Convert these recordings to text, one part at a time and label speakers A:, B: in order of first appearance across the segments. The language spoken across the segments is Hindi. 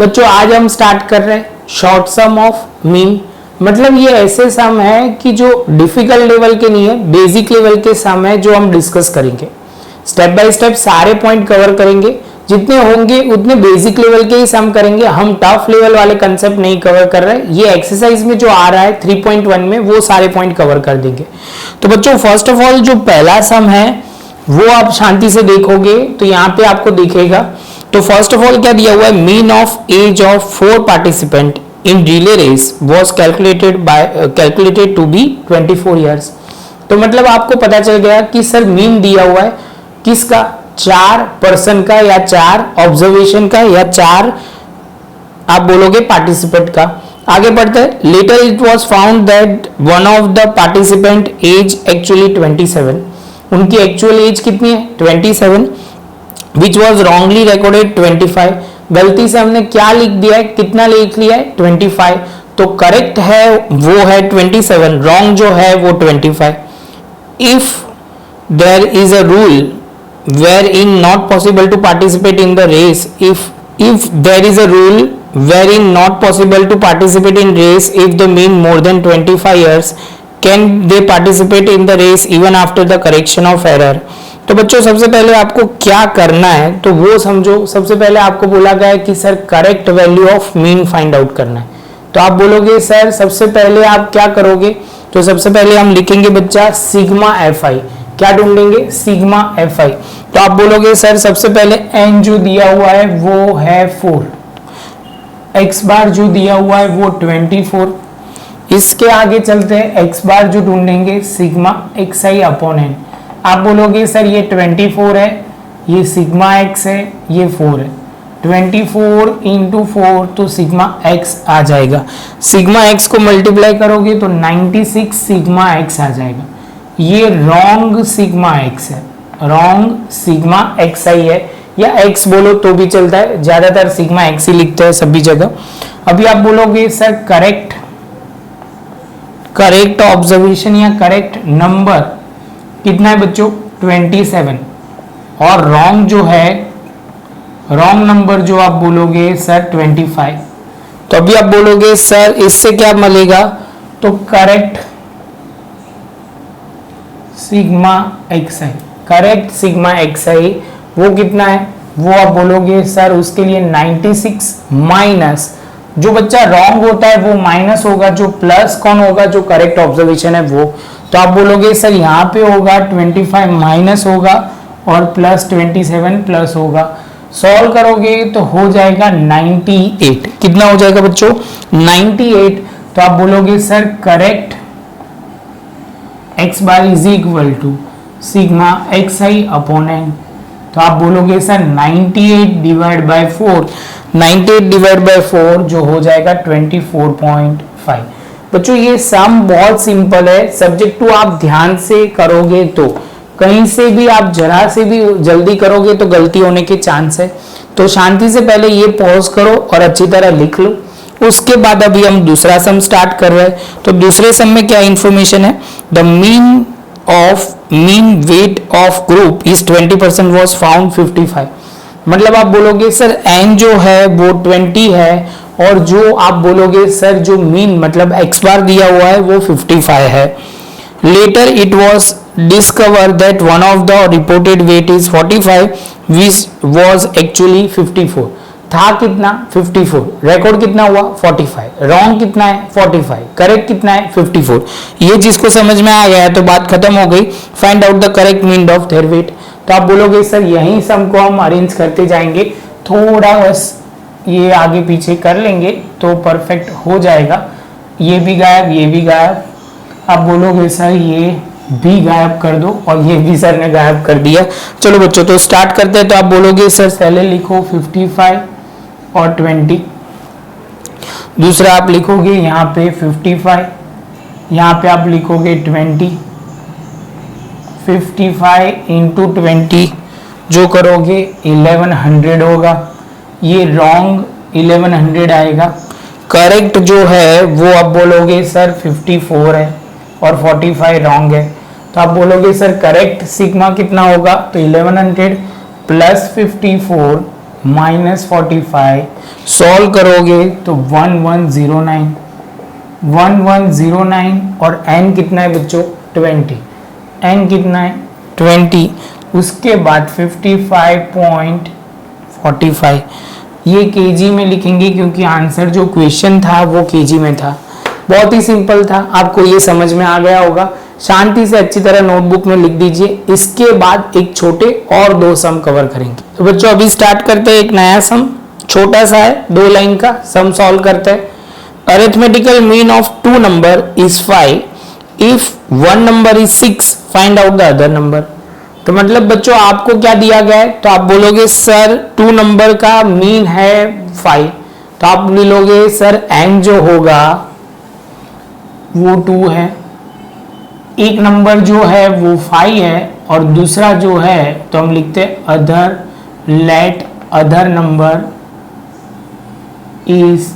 A: बच्चों आज हम स्टार्ट कर रहे हैं शॉर्ट सम ऑफ मीन। मतलब ये ऐसे सम है कि जो डिफिकल्ट लेवल के नहीं है, बेसिक लेवल के सम है जो हम डिस्कस करेंगे। स्टेप बाय स्टेप सारे पॉइंट कवर करेंगे, जितने होंगे उतने बेसिक लेवल के ही सम करेंगे। हम टफ लेवल वाले कंसेप्ट नहीं कवर कर रहे। ये एक्सरसाइज में जो आ रहा है 3.1 में वो सारे पॉइंट कवर कर देंगे। तो बच्चों फर्स्ट ऑफ ऑल जो पहला सम है वो आप शांति से देखोगे तो यहाँ पे आपको दिखेगा। तो फर्स्ट ऑफ ऑल क्या दिया हुआ है, mean of age of 4 participant in relay race was calculated to be 24 years. तो मतलब आपको पता चल गया कि सर मीन दिया हुआ है किसका, 4 पर्सन का या 4 ऑब्जर्वेशन का या 4 आप बोलोगे पार्टिसिपेंट का। आगे बढ़ते हैं। Later it was found that one of the participant age actually 27, उनकी एक्चुअल एज कितनी है 27, विच वॉज रॉन्गली रिकॉर्डेड 25। गलती से हमने क्या लिख दिया है, कितना लिख लिया है 25। तो करेक्ट है वो है 27, रॉन्ग जो है वो 25। If there is a rule where in not possible to participate in the race, if there is a rule wherein not possible to participate in race if the mean more than 25 years, can they participate in the race even after the correction of error? तो बच्चों सबसे पहले आपको क्या करना है तो वो समझो। सबसे पहले आपको बोला गया है कि sir correct value of mean find out करना है। तो आप बोलोगे सर सबसे पहले आप क्या करोगे, तो सबसे पहले हम लिखेंगे बच्चा सिग्मा एफ आई। क्या ढूंढेंगे, सिग्मा एफ आई। तो आप बोलोगे सर सबसे पहले एन जो दिया हुआ है वो है 4, एक्स बार जो दिया हुआ है वो 24। इसके आगे चलते हैं, एक्स बार जो ढूंढेंगे sigma x i upon N. आप बोलोगे सर ये 24 है, ये सिग्मा एक्स है, ये 4 है, 24 इंटू 4 तो सिग्मा एक्स आ जाएगा। सिग्मा एक्स को मल्टीप्लाई करोगे तो 96 सिग्मा एक्स आ जाएगा। ये रॉन्ग सिग्मा एक्स है, रॉन्ग सिग्मा एक्स आई है, या एक्स बोलो तो भी चलता है, ज्यादातर सिग्मा एक्स ही लिखते हैं सभी जगह। अभी आप बोलोगे सर करेक्ट ऑब्जर्वेशन या करेक्ट नंबर कितना है बच्चों 27, और रॉन्ग जो है, रॉन्ग नंबर जो आप बोलोगे सर 25। तो अभी आप बोलोगे सर इससे क्या मिलेगा, तो करेक्ट सिग्मा एक्स आई, करेक्ट सिग्मा एक्स आई वो कितना है, वो आप बोलोगे सर उसके लिए 96 माइनस, जो बच्चा रॉन्ग होता है वो माइनस होगा, जो प्लस कौन होगा, जो करेक्ट ऑब्जर्वेशन है वो। तो आप बोलोगे सर यहाँ पे होगा 25 माइनस होगा और प्लस 27 प्लस होगा। सॉल्व करोगे तो हो जाएगा 98। कितना हो जाएगा बच्चों 98। तो आप बोलोगे sir correct x bar is equal to sigma x i upon n. तो आप बोलोगे sir 98 divide by 4, 98 divide by 4 जो हो जाएगा 24.5। बच्चों ये सम बहुत सिंपल है, सब्जेक्ट टू आप ध्यान से करोगे तो, कहीं से भी आप जरा से भी जल्दी करोगे तो गलती होने के चांस है। तो शांति से पहले ये पॉज करो और अच्छी तरह लिख लो। उसके बाद अभी हम दूसरा सम स्टार्ट कर रहे हैं। तो दूसरे सम में क्या इंफॉर्मेशन है, the mean weight of group is 20% was found 55। मतलब आप बोलोगे सर एन जो है वो 20 है, और जो आप बोलोगे सर जो मीन मतलब एक्स बार दिया हुआ है वो 55 है। Later it was discover that one of the reported weight is 45 which was actually 54। था कितना 54, रिकॉर्ड कितना हुआ 45, रॉन्ग कितना है 45, करेक्ट कितना है 54। ये जिसको समझ में आ गया है तो बात खत्म हो गई। Find out the correct mean of their weight. तो आप बोलोगे सर यही सम को हम अरेंज करते जाएंगे, थोड़ा बस ये आगे पीछे कर लेंगे तो परफेक्ट हो जाएगा। ये भी गायब, ये भी गायब। आप बोलोगे सर ये भी गायब कर दो, और ये भी सर ने गायब कर दिया। चलो बच्चों तो स्टार्ट करते हैं। तो आप बोलोगे सर पहले लिखो 55 और 20, दूसरा आप लिखोगे यहाँ पे 55, यहाँ पे आप लिखोगे 20, 55 इंटू 20 जो करोगे 1100 होगा। ये रॉन्ग 1100 आएगा। करेक्ट जो है वो आप बोलोगे सर 54 है और 45 रॉन्ग है। तो आप बोलोगे सर करेक्ट सिग्मा कितना होगा, तो 1100 प्लस 54 -45 सॉल्व करोगे तो 1109 और n कितना है बच्चों 20, n कितना है 20, उसके बाद 55.45 ये केजी में लिखेंगे क्योंकि आंसर जो क्वेश्चन था वो केजी में था। बहुत ही सिंपल था, आपको ये समझ में आ गया होगा। शांति से अच्छी तरह नोटबुक में लिख दीजिए। इसके बाद एक छोटे और 2 सम कवर करेंगे। तो बच्चों अभी स्टार्ट करते हैं। एक नया सम छोटा सा है, 2 लाइन का सम सॉल्व करते हैं। Arithmetical mean of 2 number is 5 if 1 number is 6 find out the other number. तो मतलब बच्चों आपको क्या दिया गया है, तो आप बोलोगे सर 2 नंबर का मीन है 5, तो आप बोलोगे सर n जो होगा वो 2 है, एक नंबर जो है वो 5 है और दूसरा जो है तो हम लिखते हैं other, let other number is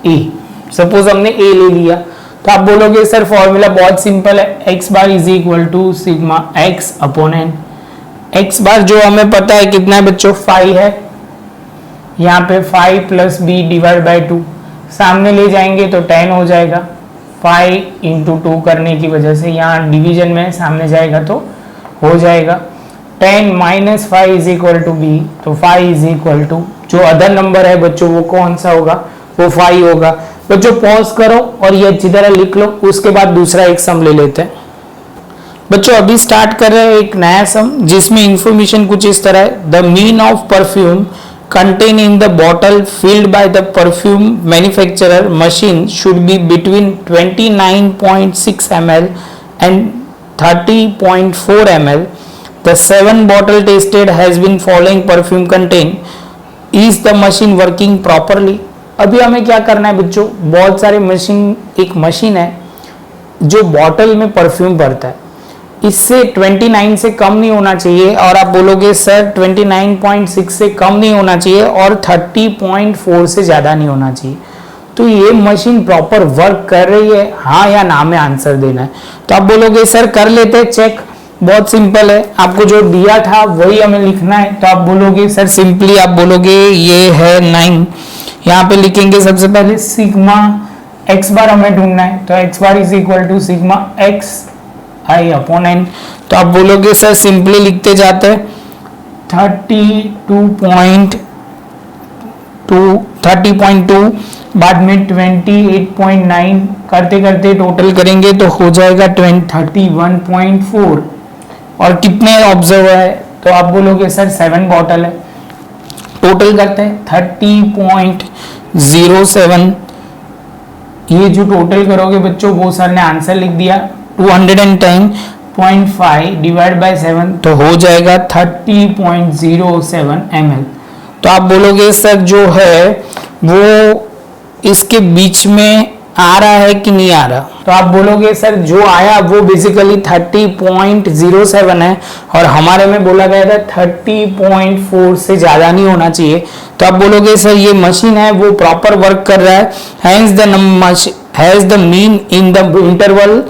A: a. Suppose हमने ए ले लिया तो आप बोलोगे सर फॉर्मूला बहुत सिंपल है, x bar is equal to sigma x upon n। x bar जो हमें पता है कितना है बच्चों 5 है, यहाँ पे 5 प्लस b डिवाइड बाई 2, सामने ले जाएंगे तो 10 हो जाएगा। 5 इंटू 2 करने की वजह से यहाँ डिवीजन में सामने जाएगा तो हो जाएगा 10 minus 5 is equal to b, तो 5 इज इक्वल टू जो अदर नंबर है बच्चों वो कौन सा होगा, वो 5 होगा। बच्चों पॉज करो और ये अच्छी तरह लिख लो, उसके बाद दूसरा एक सम ले लेते हैं। बच्चों अभी स्टार्ट कर रहे हैं एक नया सम जिसमें इंफॉर्मेशन कुछ इस तरह है। The mean of perfume contained in the bottle filled by the perfume manufacturer machine should be between 29.6 ml and 30.4 ml. The 7 bottle tested has been following perfume contain. Is the machine working properly? अभी हमें क्या करना है बच्चों, बहुत सारे मशीन, एक मशीन है जो बॉटल में परफ्यूम भरता है, इससे 29 से कम नहीं होना चाहिए और आप बोलोगे सर 29.6 से कम नहीं होना चाहिए और 30.4 से ज़्यादा नहीं होना चाहिए। तो ये मशीन प्रॉपर वर्क कर रही है, हाँ या ना में आंसर देना है। तो आप बोलोगे सर कर लेते हैं चेक, बहुत सिंपल है, आपको जो दिया था वही हमें लिखना है। तो आप बोलोगे सर सिंपली आप बोलोगे ये है 9, यहाँ पे लिखेंगे सबसे पहले सिग्मा x बार हमें ढूंढना है, तो x bar is equal to sigma x i upon n। तो आप बोलोगे सर सिंपली लिखते जाते हैं 30.2 बाद में 28.9 करते करते टोटल करेंगे तो हो जाएगा 31.4 और कितने ऑब्जर्व है, तो आप बोलोगे सर 7 बॉटल है। टोटल करते हैं 30.07, ये जो टोटल करोगे बच्चों वो सर ने आंसर लिख दिया 210.5 डिवाइड बाय 7, तो हो जाएगा 30.07 ml। तो आप बोलोगे सर जो है वो इसके बीच में आ रहा है कि नहीं आ रहा, तो आप बोलोगे सर जो आया वो बेसिकली 30.07 है और हमारे में बोला गया था 30.4 से ज़्यादा नहीं होना चाहिए। तो आप बोलोगे सर ये मशीन है वो प्रॉपर वर्क कर रहा है, has the mean in the interval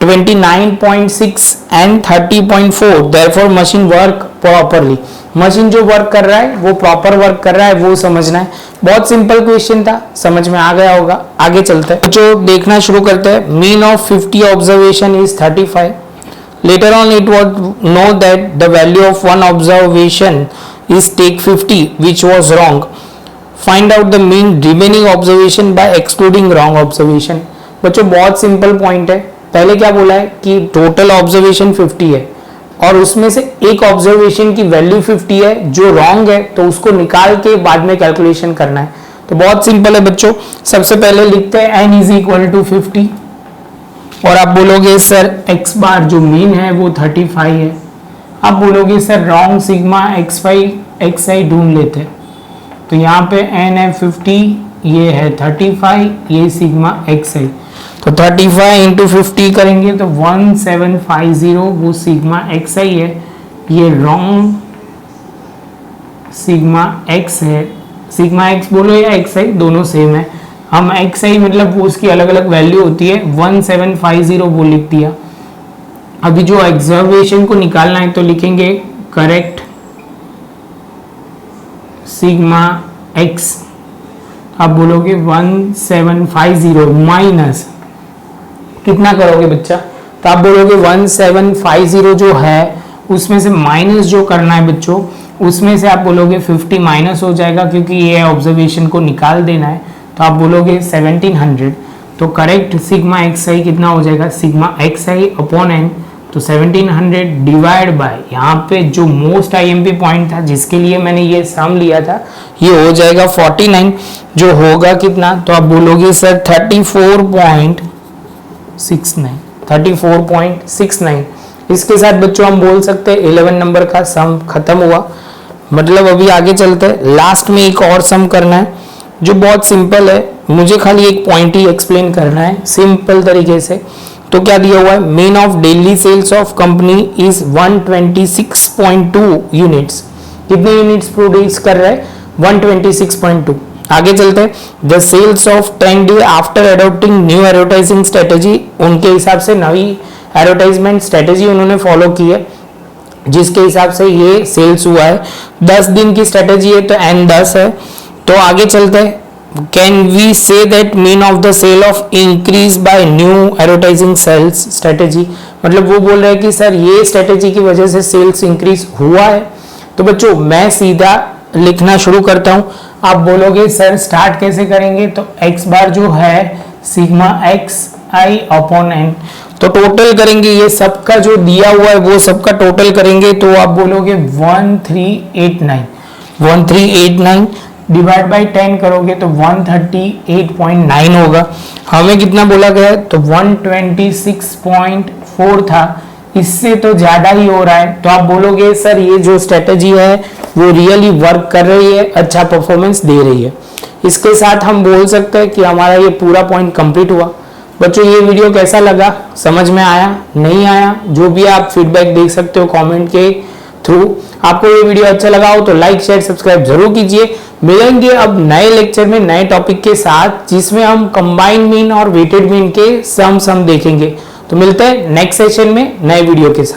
A: 29.6 and 30.4, therefore machine work properly. Machine जो वर्क कर रहा है वो प्रॉपर वर्क कर रहा है वो समझना है। बहुत सिंपल क्वेश्चन था, समझ में आ गया होगा। आगे चलते हैं, जो देखना शुरू करते हैं। Mean of 50 observation is 35। Later on it was known that the value of one observation is take 50 which was wrong. Find out the mean remaining observation by excluding wrong observation. बच्चों बहुत सिंपल पॉइंट है, पहले क्या बोला है कि टोटल ऑब्जर्वेशन 50 है और उसमें से एक ऑब्जर्वेशन की वैल्यू 50 है जो रॉन्ग है, तो उसको निकाल के बाद में कैलकुलेशन करना है। तो बहुत सिंपल है बच्चों, सबसे पहले लिखते हैं n इज इक्वल टू 50 और आप बोलोगे सर x बार जो मीन है वो 35 है। आप बोलोगे सर रॉन्ग सिग्मा xi ढूंढ लेते हैं, तो यहाँ पे n है 50, ये है 35, ये सिग्मा xi, तो 35 इंटू 50 करेंगे तो 1750 वो सिग्मा xi है, ये रॉन्ग सिग्मा x है। सिग्मा x बोलो या xi दोनों सेम है, हम xi मतलब वो उसकी अलग अलग वैल्यू होती है, 1750 वो लिख दिया। अभी जो ऑब्जर्वेशन को निकालना है तो लिखेंगे करेक्ट सिग्मा एक्स, आप बोलोगे 1750 माइनस कितना करोगे बच्चा, तो आप बोलोगे 1750 जो है उसमें से माइनस जो करना है बच्चों, उसमें से आप बोलोगे 50 माइनस हो जाएगा क्योंकि ये ऑब्जर्वेशन को निकाल देना है, तो आप बोलोगे 1700। तो करेक्ट सिग्मा एक्स आई कितना हो जाएगा, sigma x i upon n, तो 1700 डिवाइड बाय यहाँ पे जो मोस्ट आईएमपी पॉइंट था जिसके लिए मैंने ये सम लिया था, ये हो जाएगा 49, जो होगा कितना, तो आप बोलोगे सर 34.69। इसके साथ बच्चों हम बोल सकते हैं 11 नंबर का सम खत्म हुआ। मतलब अभी आगे चलते हैं, लास्ट में एक और सम करना है जो बहुत सिंपल है, मुझे खाली एक पॉइंट ही एक्सप्लेन करना है सिंपल तरीके से। तो क्या दिया हुआ है, mean of daily sales of company is 126.2 units, कितने यूनिट्स प्रोड्यूस कर रहा है, 126.2। आगे चलते हैं, the sales of 10 day after adopting new advertising strategy, उनके हिसाब से नई एडवर्टाइजमेंट स्ट्रेटेजी उन्होंने फॉलो की है जिसके हिसाब से ये सेल्स हुआ है। 10 दिन की स्ट्रेटेजी है तो एन 10 है। तो आगे चलते हैं, can we say that mean of the sale of increase by new advertising sales strategy, मतलब वो बोल रहे हैं कि सर ये स्ट्रेटेजी की वजह से सेल्स इंक्रीज हुआ है। तो बच्चों मैं सीधा लिखना शुरू करता हूं, आप बोलोगे सर स्टार्ट कैसे करेंगे, तो एक्स बार जो है sigma x i upon n, तो टोटल करेंगे ये सबका जो दिया हुआ है वो सबका टोटल करेंगे, तो आप बोलोगे 1389 डिवाइड बाय 10 करोगे तो 138.9 होगा। हमें कितना बोला गया है, तो 126.4 था, इससे तो ज्यादा ही हो रहा है। तो आप बोलोगे सर ये जो स्ट्रेटेजी है वो रियली वर्क कर रही है, अच्छा परफॉर्मेंस दे रही है। इसके साथ हम बोल सकते हैं कि हमारा ये पूरा पॉइंट कंप्लीट हुआ। बच्चों ये वीडियो कैसा लगा, समझ में आया नहीं आया, जो भी आप फीडबैक देख सकते हो कमेंट के थ्रू। आपको ये वीडियो अच्छा लगा हो तो लाइक शेयर सब्सक्राइब जरूर कीजिए। मिलेंगे अब नए लेक्चर में नए टॉपिक के साथ जिसमें हम कंबाइंड मीन और वेटेड मीन के सम देखेंगे। तो मिलते हैं नेक्स्ट सेशन में नए वीडियो के साथ।